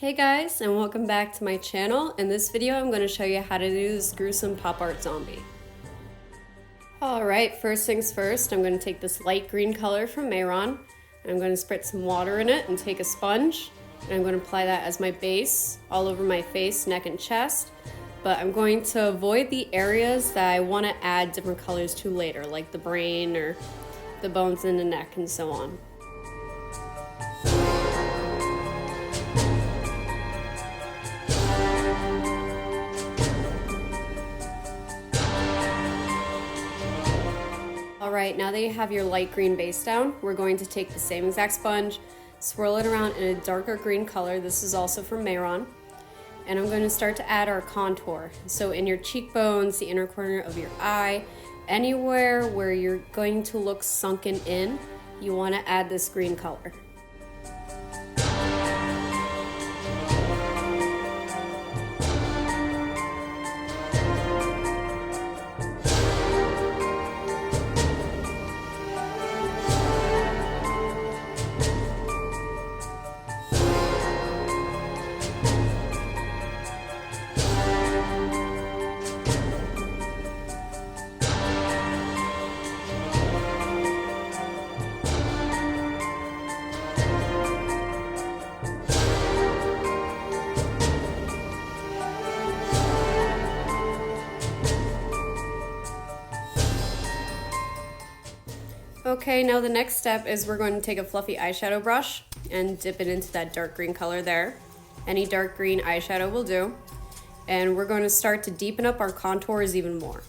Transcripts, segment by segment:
Hey guys, and welcome back to my channel. In this video, I'm going to show you how to do this gruesome pop art zombie. Alright, first things first, I'm going to take this light green color from Mehron, and I'm going to spritz some water in it and take a sponge, and I'm going to apply that as my base all over my face, neck, and chest. But I'm going to avoid the areas that I want to add different colors to later, like the brain or the bones in the neck and so on. Alright, now that you have your light green base down, we're going to take the same exact sponge, swirl it around in a darker green color. This is also from Mehron. And I'm going to start to add our contour. So in your cheekbones, the inner corner of your eye, anywhere where you're going to look sunken in, you want to add this green color. Okay, now the next step is we're going to take a fluffy eyeshadow brush and dip it into that dark green color there. Any dark green eyeshadow will do. And we're going to start to deepen up our contours even more.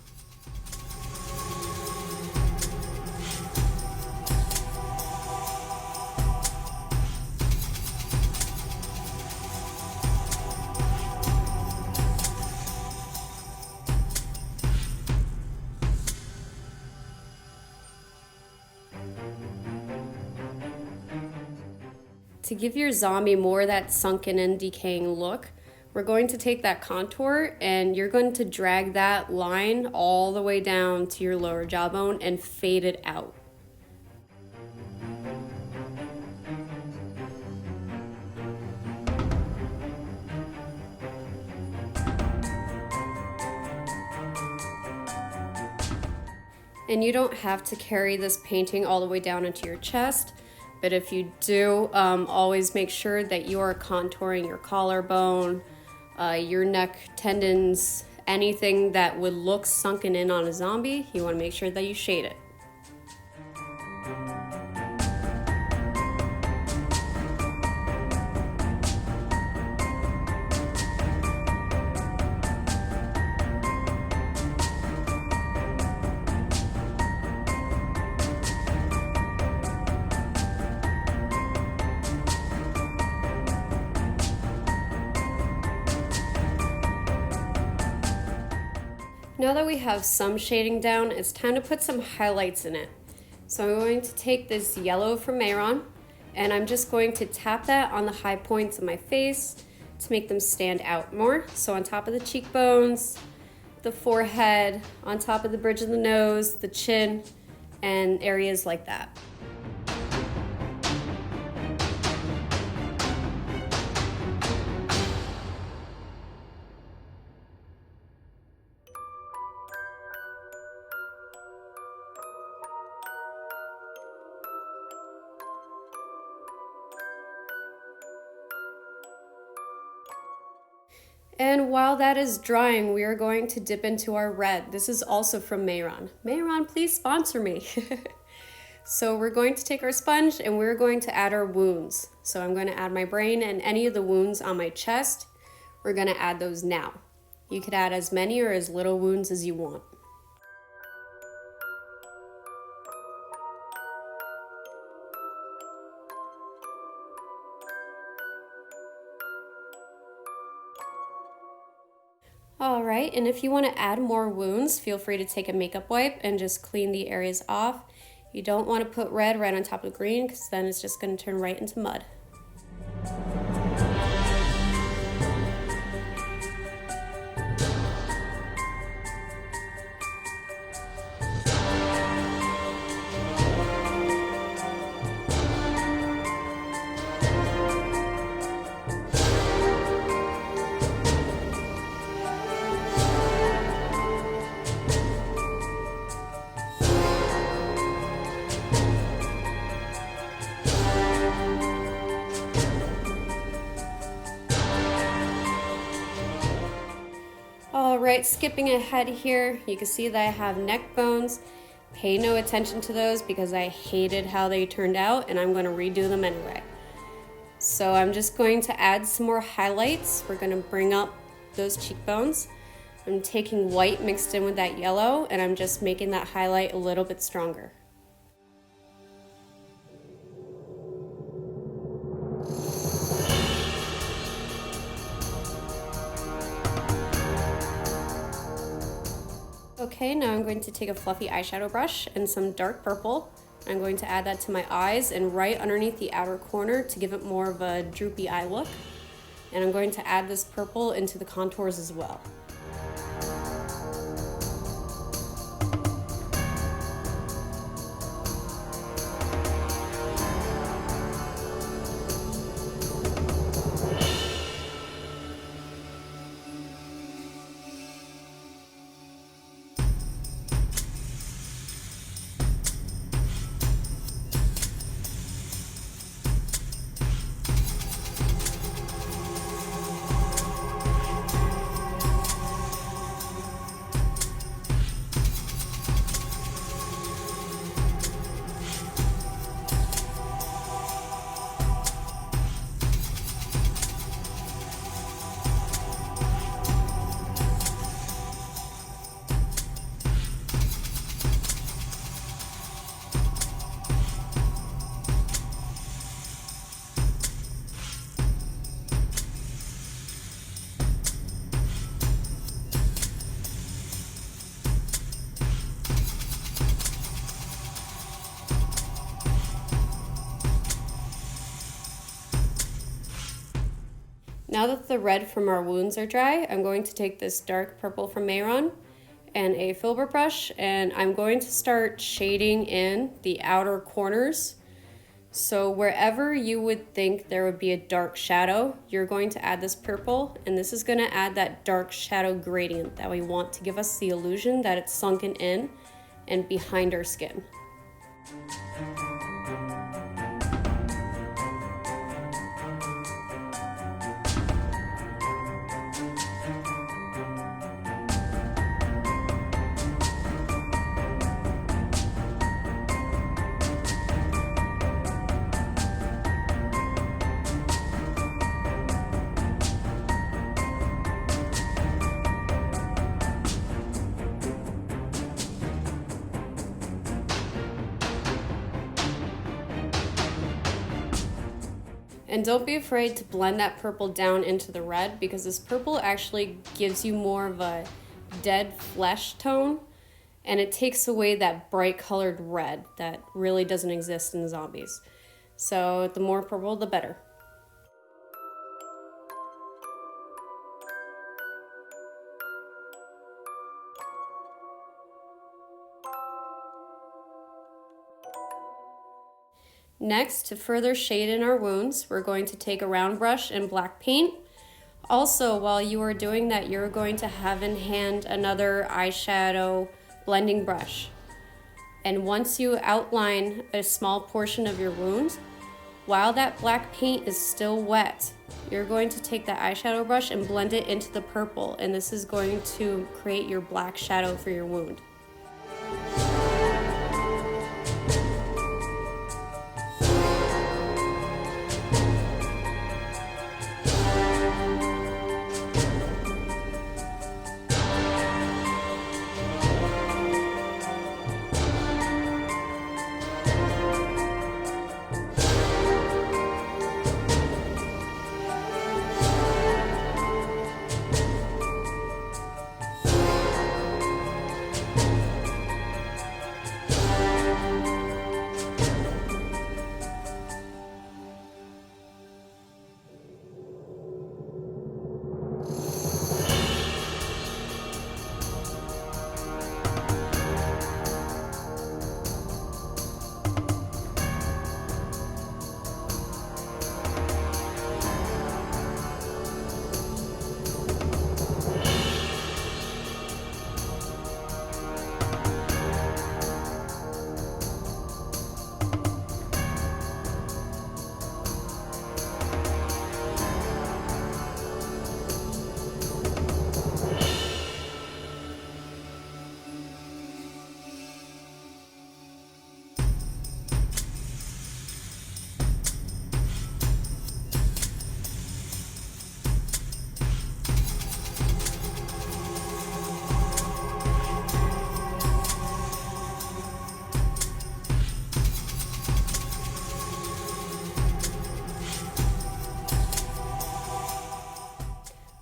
To give your zombie more that sunken and decaying look, we're going to take that contour and you're going to drag that line all the way down to your lower jawbone and fade it out. And you don't have to carry this painting all the way down into your chest. But if you do, always make sure that you are contouring your collarbone, your neck tendons, anything that would look sunken in on a zombie, you want to make sure that you shade it. Now that we have some shading down, it's time to put some highlights in it. So I'm going to take this yellow from Mehron, and I'm just going to tap that on the high points of my face to make them stand out more. So on top of the cheekbones, the forehead, on top of the bridge of the nose, the chin, and areas like that. And while that is drying, we are going to dip into our red. This is also from Mehron. Mehron, please sponsor me. So we're going to take our sponge and we're going to add our wounds. So I'm going to add my brain and any of the wounds on my chest. We're going to add those now. You could add as many or as little wounds as you want. Alright, and if you want to add more wounds, feel free to take a makeup wipe and just clean the areas off. You don't want to put red right on top of green because then it's just going to turn right into mud. right, skipping ahead here, you can see that I have neck bones. Pay no attention to those because I hated how they turned out and I'm going to redo them anyway. So I'm just going to add some more highlights. We're going to bring up those cheekbones. I'm taking white mixed in with that yellow and I'm just making that highlight a little bit stronger. Okay, now I'm going to take a fluffy eyeshadow brush and some dark purple. I'm going to add that to my eyes and right underneath the outer corner to give it more of a droopy eye look. And I'm going to add this purple into the contours as well. Now that the red from our wounds are dry, I'm going to take this dark purple from Mehron and a filbert brush, and I'm going to start shading in the outer corners. So wherever you would think there would be a dark shadow, you're going to add this purple, and this is going to add that dark shadow gradient that we want to give us the illusion that it's sunken in and behind our skin. And don't be afraid to blend that purple down into the red because this purple actually gives you more of a dead flesh tone and it takes away that bright colored red that really doesn't exist in zombies. So the more purple, the better. Next, to further shade in our wounds, we're going to take a round brush and black paint. Also, while you are doing that, you're going to have in hand another eyeshadow blending brush. And once you outline a small portion of your wound, while that black paint is still wet, you're going to take that eyeshadow brush and blend it into the purple, and this is going to create your black shadow for your wound.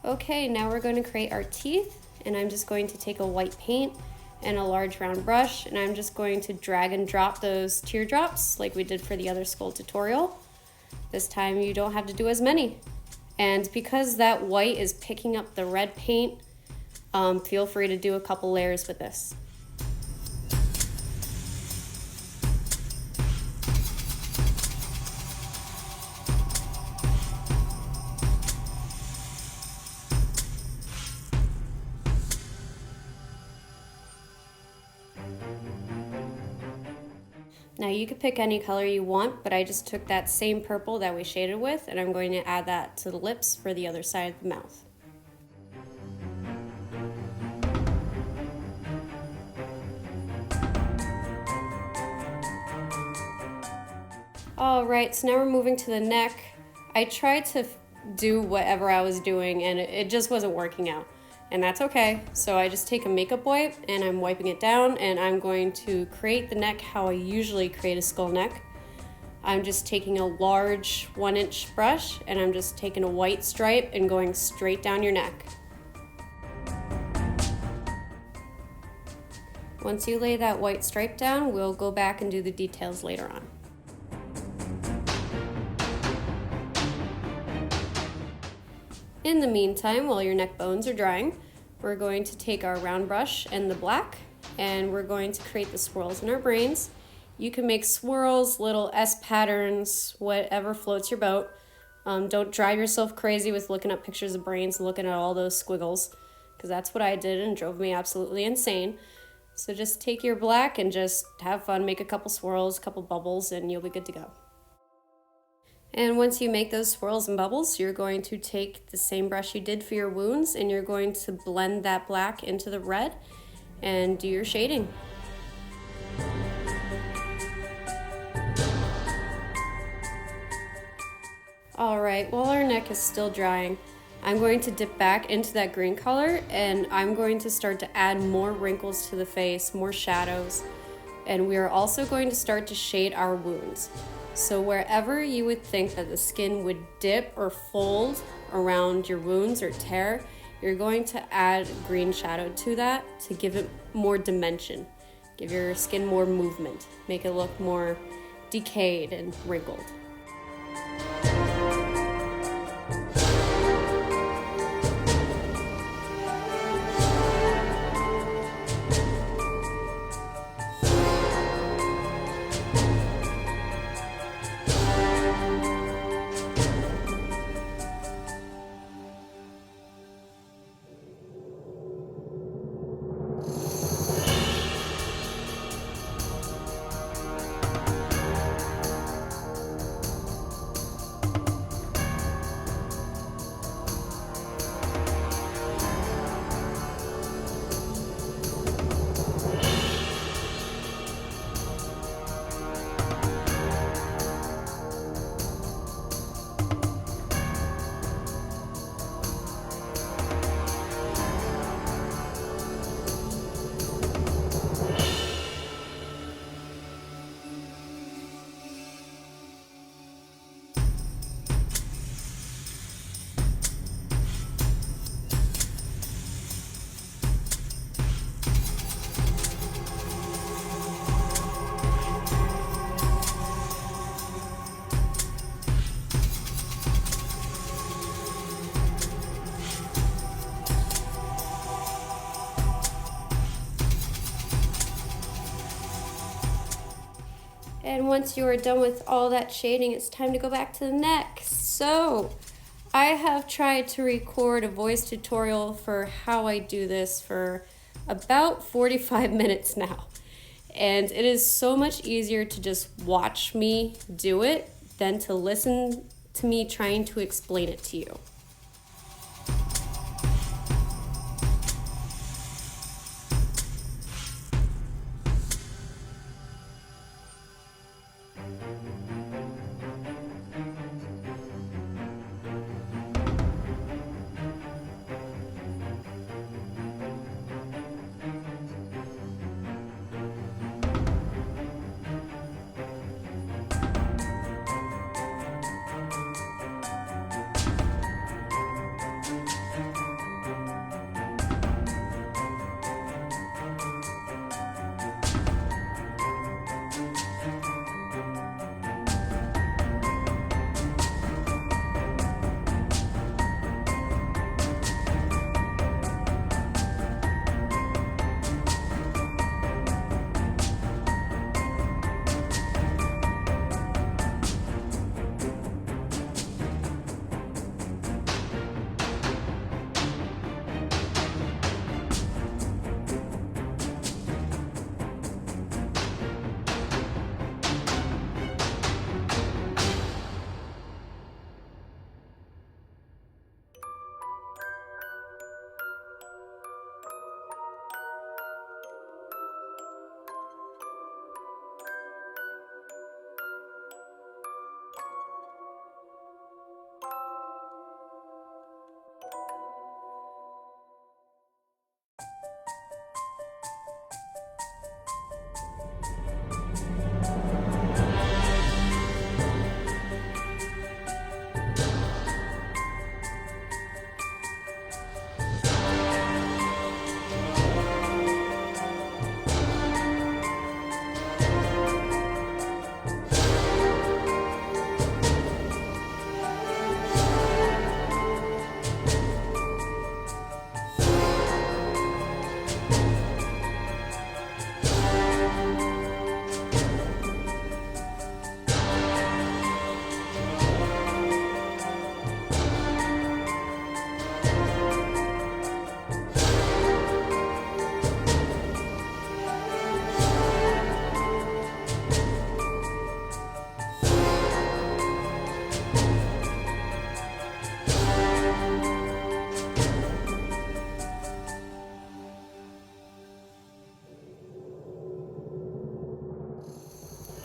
Okay, now we're going to create our teeth, and I'm just going to take a white paint and a large round brush, and I'm just going to drag and drop those teardrops like we did for the other skull tutorial. This time you don't have to do as many. And because that white is picking up the red paint, feel free to do a couple layers with this. Now you could pick any color you want, but I just took that same purple that we shaded with, and I'm going to add that to the lips for the other side of the mouth. All right, so now we're moving to the neck. I tried to do whatever I was doing and it just wasn't working out. And that's okay. So I just take a makeup wipe and I'm wiping it down, and I'm going to create the neck how I usually create a skull neck. I'm just taking a large 1-inch brush and I'm just taking a white stripe and going straight down your neck. Once you lay that white stripe down, we'll go back and do the details later on. In the meantime, while your neck bones are drying, we're going to take our round brush and the black, and we're going to create the swirls in our brains. You can make swirls, little S patterns, whatever floats your boat. Don't drive yourself crazy with looking up pictures of brains and looking at all those squiggles, because that's what I did and drove me absolutely insane. So just take your black and just have fun, make a couple swirls, a couple bubbles, and you'll be good to go. And once you make those swirls and bubbles, you're going to take the same brush you did for your wounds and you're going to blend that black into the red and do your shading. All right, while our neck is still drying, I'm going to dip back into that green color and I'm going to start to add more wrinkles to the face, more shadows, and we are also going to start to shade our wounds. So wherever you would think that the skin would dip or fold around your wounds or tear, you're going to add green shadow to that to give it more dimension, give your skin more movement, make it look more decayed and wrinkled. And once you are done with all that shading, it's time to go back to the neck. So I have tried to record a voice tutorial for how I do this for about 45 minutes now. And it is so much easier to just watch me do it than to listen to me trying to explain it to you.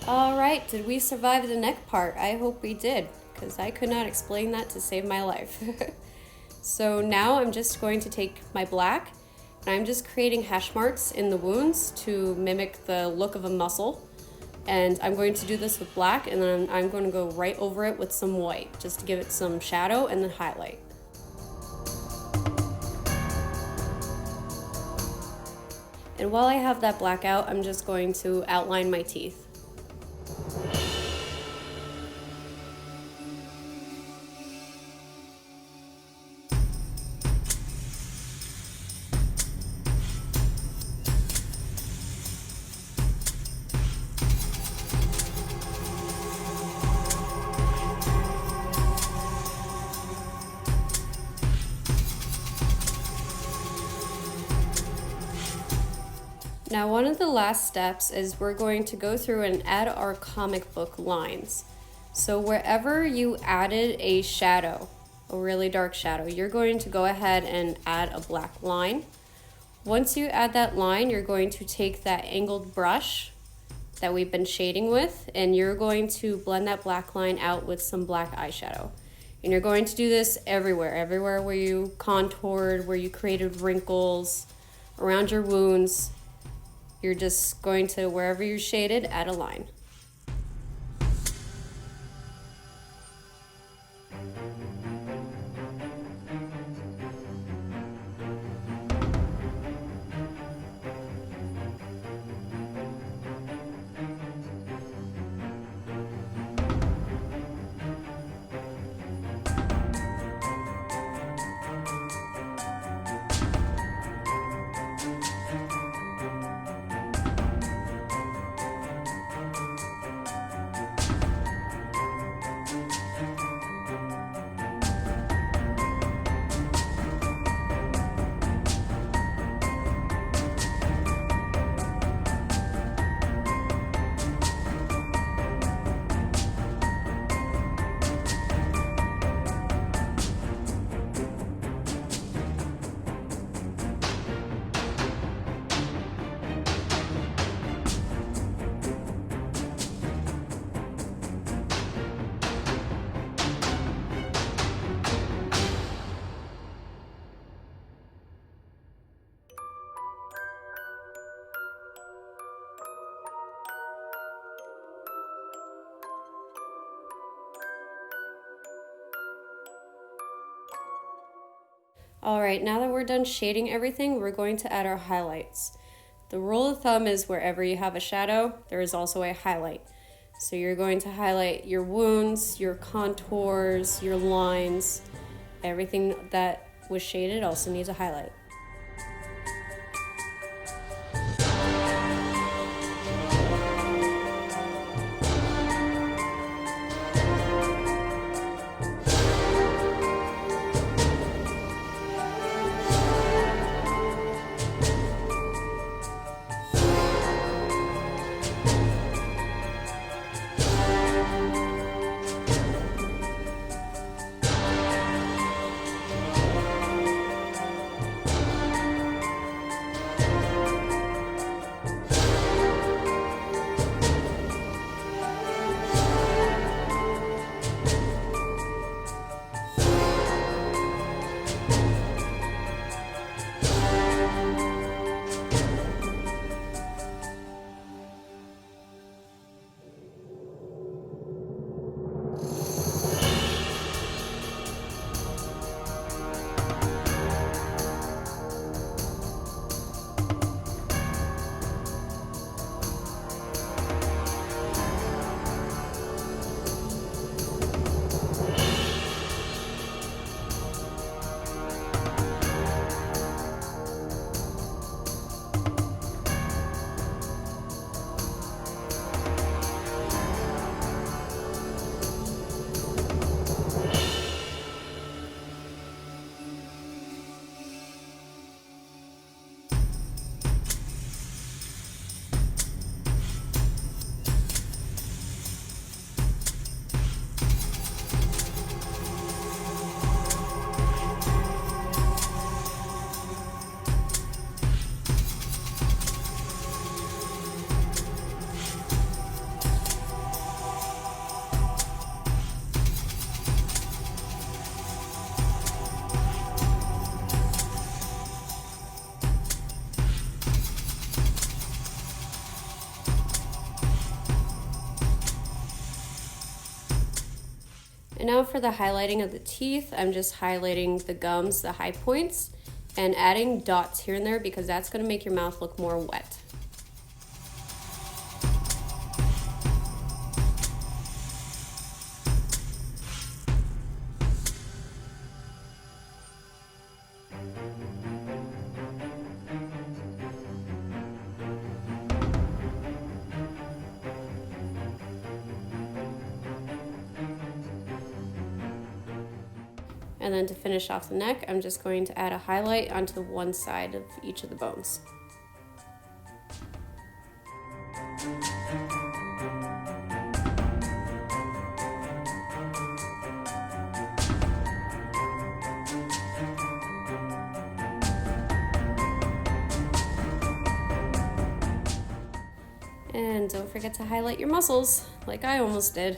All right, did we survive the neck part? I hope we did, because I could not explain that to save my life. So now I'm just going to take my black, and I'm just creating hash marks in the wounds to mimic the look of a muscle. And I'm going to do this with black, and then I'm going to go right over it with some white, just to give it some shadow and then highlight. And while I have that black out, I'm just going to outline my teeth. Now, one of the last steps is we're going to go through and add our comic book lines. So wherever you added a shadow, a really dark shadow, you're going to go ahead and add a black line. Once you add that line, you're going to take that angled brush that we've been shading with, and you're going to blend that black line out with some black eyeshadow. And you're going to do this everywhere where you contoured, where you created wrinkles, around your wounds. You're just going to, wherever you shaded, add a line. All right, now that we're done shading everything, we're going to add our highlights. The rule of thumb is wherever you have a shadow, there is also a highlight. So you're going to highlight your wounds, your contours, your lines. Everything that was shaded also needs a highlight. And now for the highlighting of the teeth, I'm just highlighting the gums, the high points, and adding dots here and there because that's going to make your mouth look more wet. And then to finish off the neck, I'm just going to add a highlight onto the one side of each of the bones. And don't forget to highlight your muscles, like I almost did.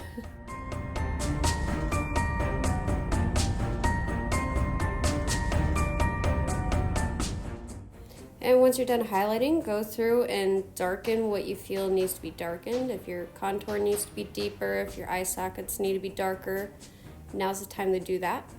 And once you're done highlighting, go through and darken what you feel needs to be darkened. If your contour needs to be deeper, if your eye sockets need to be darker, now's the time to do that.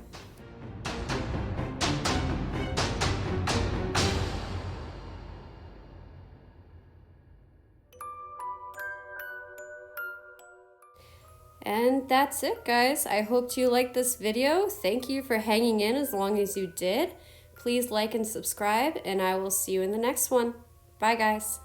And that's it, guys. I hope you liked this video. Thank you for hanging in as long as you did. Please like and subscribe, and I will see you in the next one. Bye, guys.